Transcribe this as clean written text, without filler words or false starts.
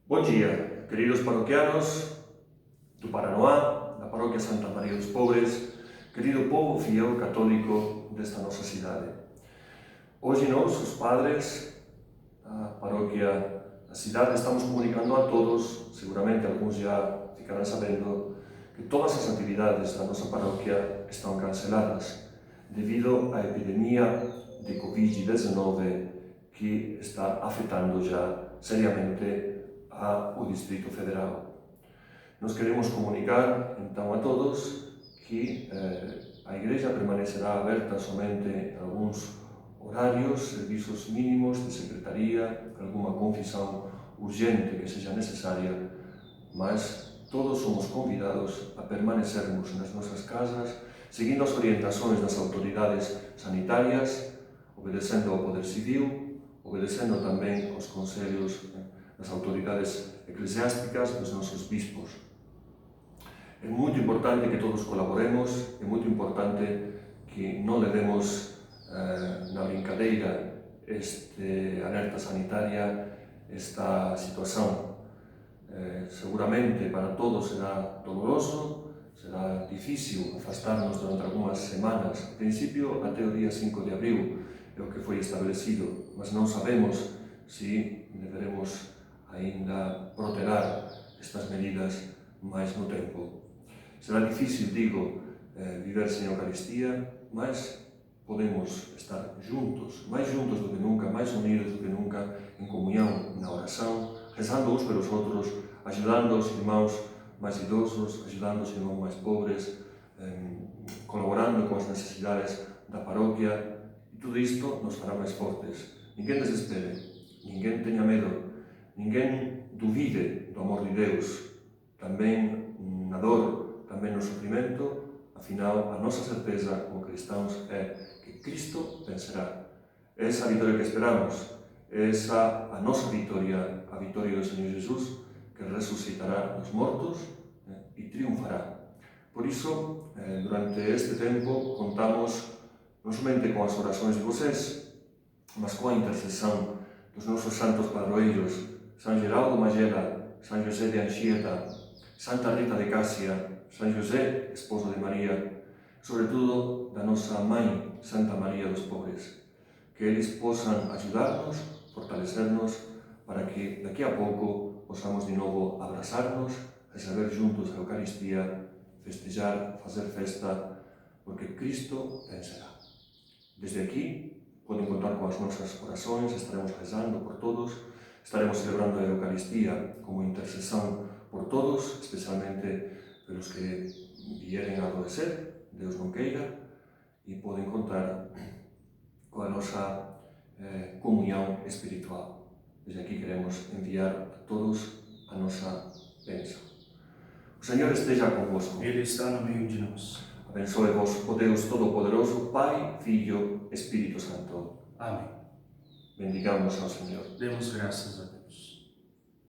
Bom dia, queridos paroquianos do Paranoá, da Paróquia Santa Maria dos Pobres, querido povo fiel católico desta nossa cidade. Hoje nós, os padres, a paróquia da cidade, estamos comunicando a todos, seguramente alguns já ficarão sabendo, que todas as atividades da nossa paróquia estão canceladas devido à epidemia de Covid-19 que está afetando já seriamente ao Distrito Federal. Nós queremos comunicar, então, a todos que a Igreja permanecerá aberta somente em alguns horários, serviços mínimos de secretaria, alguma confissão urgente que seja necessária, mas todos somos convidados a permanecermos nas nossas casas, seguindo as orientações das autoridades sanitárias, obedecendo ao poder civil, obedecendo também aos conselhos das autoridades eclesiásticas, dos nossos bispos. É muito importante que todos colaboremos, é muito importante que não levemos na brincadeira este alerta sanitária, esta situação. Seguramente para todos será doloroso, será difícil afastar-nos durante algumas semanas, a princípio até o dia 5 de abril é o que foi estabelecido, mas não sabemos se deveremos ainda protelar estas medidas mais no tempo. Será difícil, digo, viver sem Eucaristia, mas podemos estar juntos, mais juntos do que nunca, mais unidos do que nunca, em comunhão, na oração, rezando uns pelos outros, ajudando os irmãos mais idosos, ajudando os irmãos mais pobres, colaborando com as necessidades da paróquia. E tudo isto nos fará mais fortes. Ninguém desespere, ninguém tenha medo, ninguém duvide do amor de Deus, também na dor, também no sofrimento. Afinal, a nossa certeza como cristãos é que Cristo vencerá. É essa a vitória que esperamos, é essa a nossa vitória, a vitória do Senhor Jesus, que ressuscitará dos mortos e triunfará. Por isso, durante este tempo, contamos não somente com as orações de vocês, mas com a intercessão dos nossos santos padroeiros, São Geraldo Magela, São José de Anchieta, Santa Rita de Cássia, São José, esposo de Maria, sobretudo da nossa mãe, Santa Maria dos Pobres. Que eles possam ajudar-nos, fortalecer-nos, para que daqui a pouco possamos de novo abraçar-nos, receber juntos a Eucaristia, festejar, fazer festa, porque Cristo vencerá. Desde aqui, podem contar com as nossas orações, estaremos rezando por todos, estaremos celebrando a Eucaristia como intercessão por todos, especialmente pelos que vierem a adoecer, Deus não queira, e podem contar com a nossa comunhão espiritual. Desde aqui queremos enviar a todos a nossa bênção. O Senhor esteja convosco. Ele está no meio de nós. Abençoe-vos o Deus Todo-Poderoso, Pai, Filho, Espírito Santo. Amém. Bendigamos ao Senhor. Demos graças a Deus.